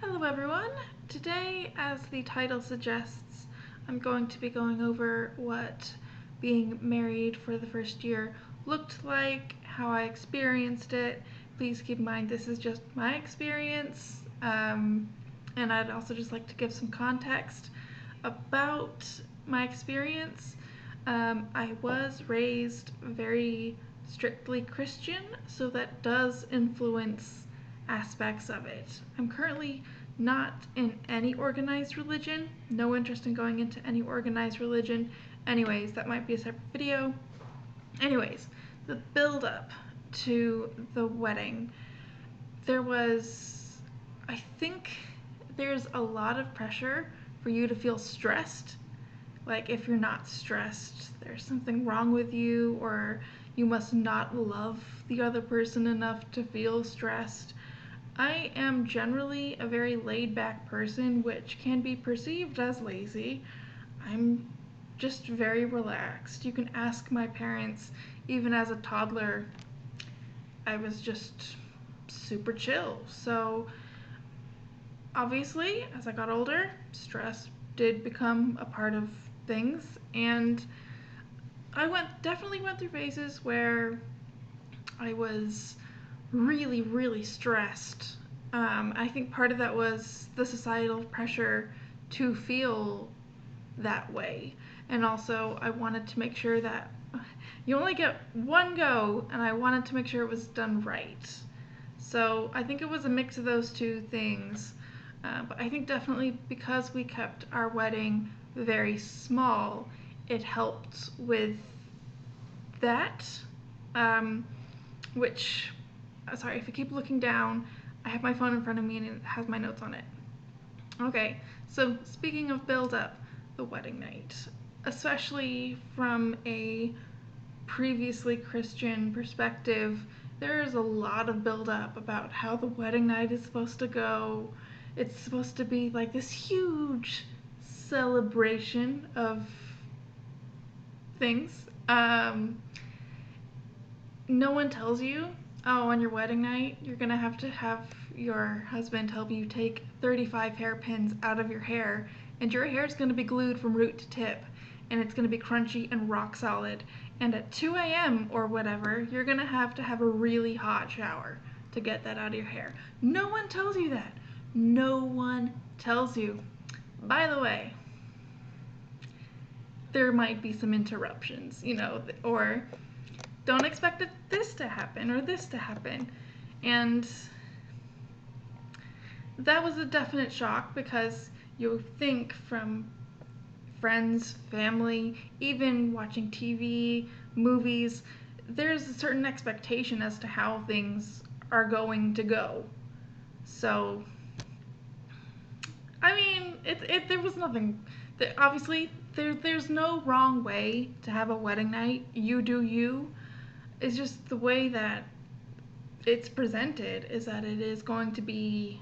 Hello everyone! Today, as the title suggests, I'm going to be going over what being married for the first year looked like, how I experienced it. Please keep in mind this is just my experience, and I'd also just like to give some context about my experience. I was raised very strictly Christian, so that does influence aspects of it. I'm currently not in any organized religion, no interest in going into any organized religion. Anyways, that might be a separate video. Anyways, the build up to the wedding, I think there's a lot of pressure for you to feel stressed. Like, if you're not stressed, there's something wrong with you, or you must not love the other person enough to feel stressed. I am generally a very laid back person, which can be perceived as lazy. I'm just very relaxed. You can ask my parents, even as a toddler, I was just super chill. So, obviously, as I got older, stress did become a part of things, and I definitely went through phases where I was really, really stressed. I think part of that was the societal pressure to feel that way. And also, I wanted to make sure that you only get one go, and I wanted to make sure it was done right. So I think it was a mix of those two things. But I think definitely because we kept our wedding very small, it helped with that. Um, which, sorry, if you keep looking down, I have my phone in front of me and it has my notes on it. Okay, so speaking of build up, the wedding night, especially from a previously Christian perspective, there is a lot of build up about how the wedding night is supposed to go. It's supposed to be like this huge celebration of things. No one tells you, oh, on your wedding night, you're gonna have to have your husband help you take 35 hairpins out of your hair, and your hair's gonna be glued from root to tip, and it's gonna be crunchy and rock solid. And at 2 a.m. or whatever, you're gonna have to have a really hot shower to get that out of your hair. No one tells you that. No one tells you. By the way, there might be some interruptions, or don't expect this to happen or this to happen. And that was a definite shock because you think from friends, family, even watching TV, movies, there's a certain expectation as to how things are going to go. So, I mean, there was nothing. Obviously, there's no wrong way to have a wedding night. You do you. It's just the way that it's presented is that it is going to be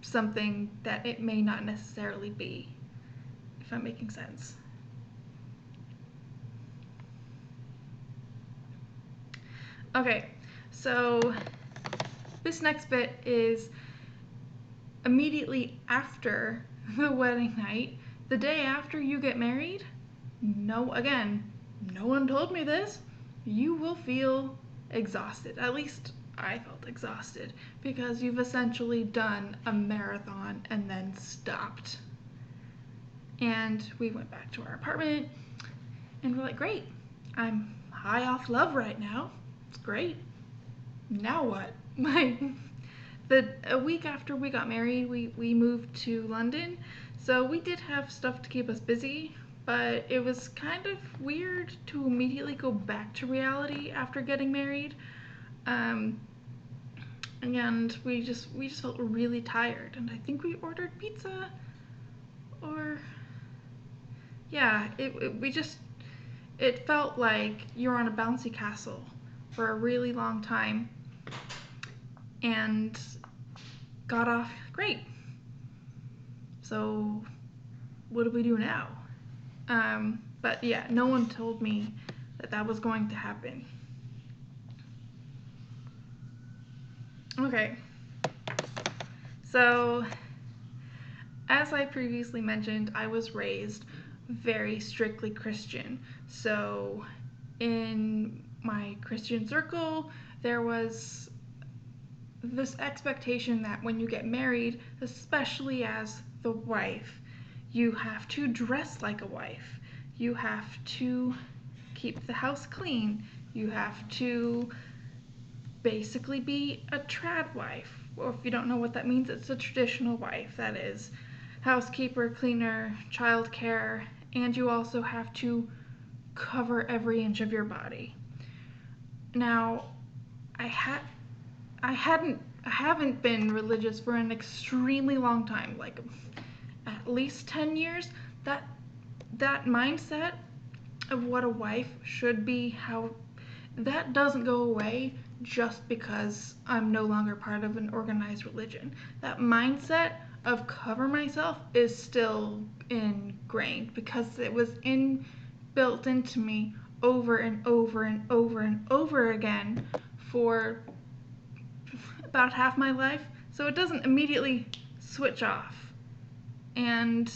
something that it may not necessarily be, if I'm making sense. Okay, so this next bit is immediately after the wedding night, the day after you get married. No, again, no one told me this. You will feel exhausted. At least I felt exhausted because you've essentially done a marathon and then stopped. And we went back to our apartment and we're like, great, I'm high off love right now. It's great. Now what? Like, a week after we got married, we moved to London. So we did have stuff to keep us busy, but it was kind of weird to immediately go back to reality after getting married. Um, and we just felt really tired, and I think we ordered pizza, or yeah, it felt like you're on a bouncy castle for a really long time, and got off great. So what do we do now? But yeah, no one told me that that was going to happen. Okay, so as I previously mentioned, I was raised very strictly Christian. So in my Christian circle, there was this expectation that when you get married, especially as the wife, you have to dress like a wife. You have to keep the house clean. You have to basically be a trad wife. Or if you don't know what that means, it's a traditional wife. That is housekeeper, cleaner, childcare, and you also have to cover every inch of your body. Now, I haven't been religious for an extremely long time, like at least 10 years. That mindset of what a wife should be, how that doesn't go away just because I'm no longer part of an organized religion. That mindset of cover myself is still ingrained because it was built into me over and over and over and over again for about half my life, so it doesn't immediately switch off. And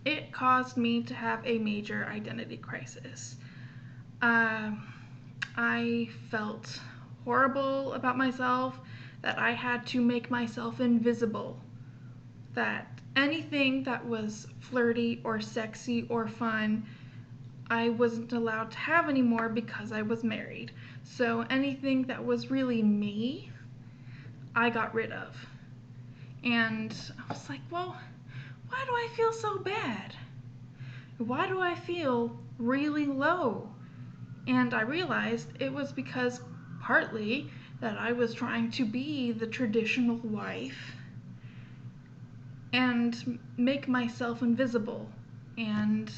it caused me to have a major identity crisis. I felt horrible about myself, that I had to make myself invisible, that anything that was flirty or sexy or fun, I wasn't allowed to have anymore because I was married. So anything that was really me, I got rid of. And I was like, well, why do I feel so bad? Why do I feel really low? And I realized it was because partly that I was trying to be the traditional wife and make myself invisible. And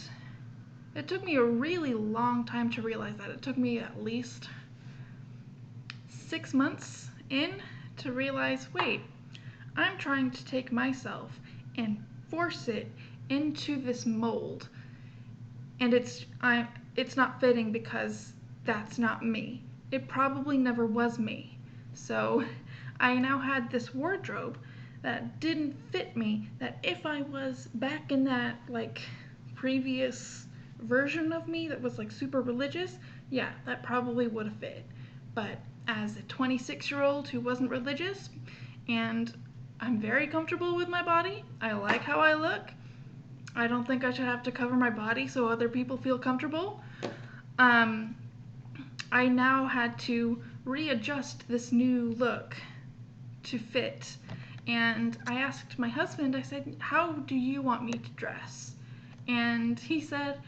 it took me a really long time to realize that. It took me at least 6 months in to realize, wait, I'm trying to take myself and force it into this mold. And it's not fitting because that's not me. It probably never was me. So I now had this wardrobe that didn't fit me, that if I was back in that like previous version of me that was like super religious, yeah, that probably would have fit. But as a 26-year-old who wasn't religious, and I'm very comfortable with my body, I like how I look, I don't think I should have to cover my body so other people feel comfortable. I now had to readjust this new look to fit. And I asked my husband, I said, how do you want me to dress? And he said,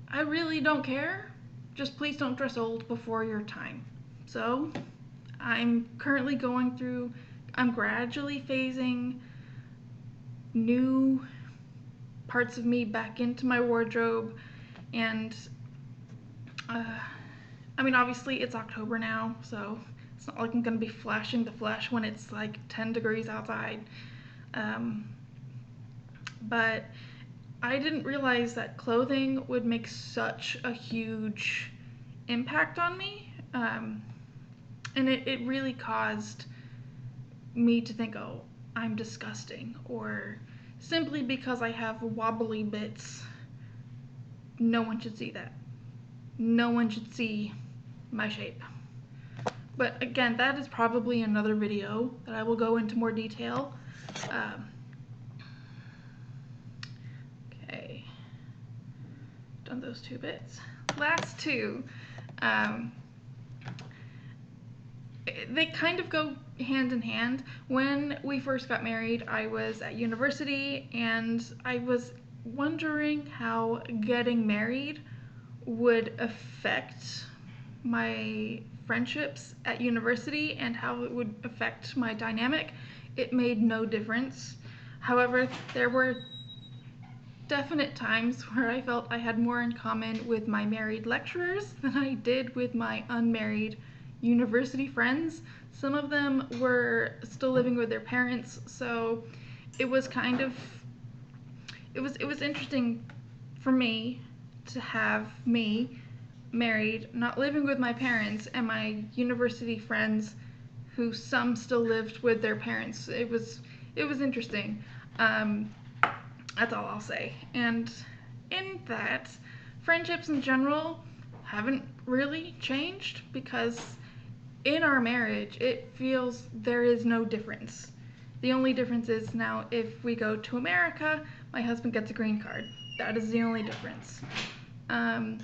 I really don't care. Just please don't dress old before your time. So I'm gradually phasing new parts of me back into my wardrobe. And obviously it's October now, so it's not like I'm gonna be flashing the flesh when it's like 10 degrees outside. But I didn't realize that clothing would make such a huge impact on me. And it really caused me to think, oh, I'm disgusting, or simply because I have wobbly bits, no one should see that. No one should see my shape. But again, that is probably another video that I will go into more detail. Okay, done those 2 bits. Last 2. They kind of go hand in hand. When we first got married, I was at university and I was wondering how getting married would affect my friendships at university and how it would affect my dynamic. It made no difference. However, there were definite times where I felt I had more in common with my married lecturers than I did with my unmarried university friends. Some of them were still living with their parents, so it was it was interesting for me to have me married, not living with my parents, and my university friends who some still lived with their parents. it was interesting. That's all I'll say. And in that, friendships in general haven't really changed because in our marriage, it feels there is no difference. The only difference is now if we go to America, my husband gets a green card. That is the only difference. Um,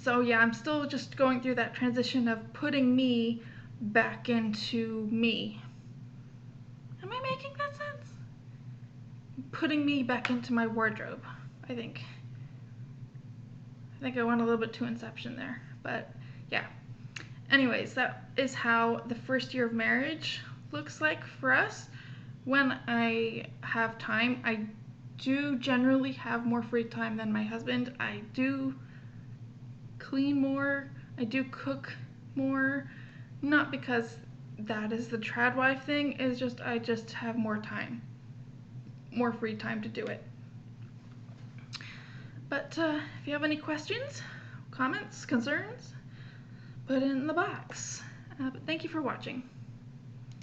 so yeah, I'm still just going through that transition of putting me back into me. Am I making that sense? Putting me back into my wardrobe, I think. I think I went a little bit too Inception there, but yeah. Anyways, that is how the first year of marriage looks like for us. When I have time, I do generally have more free time than my husband. I do clean more, I do cook more, not because that is the trad wife thing, it's just I just have more time, more free time to do it. But if you have any questions, comments, concerns, put it in the box. But thank you for watching.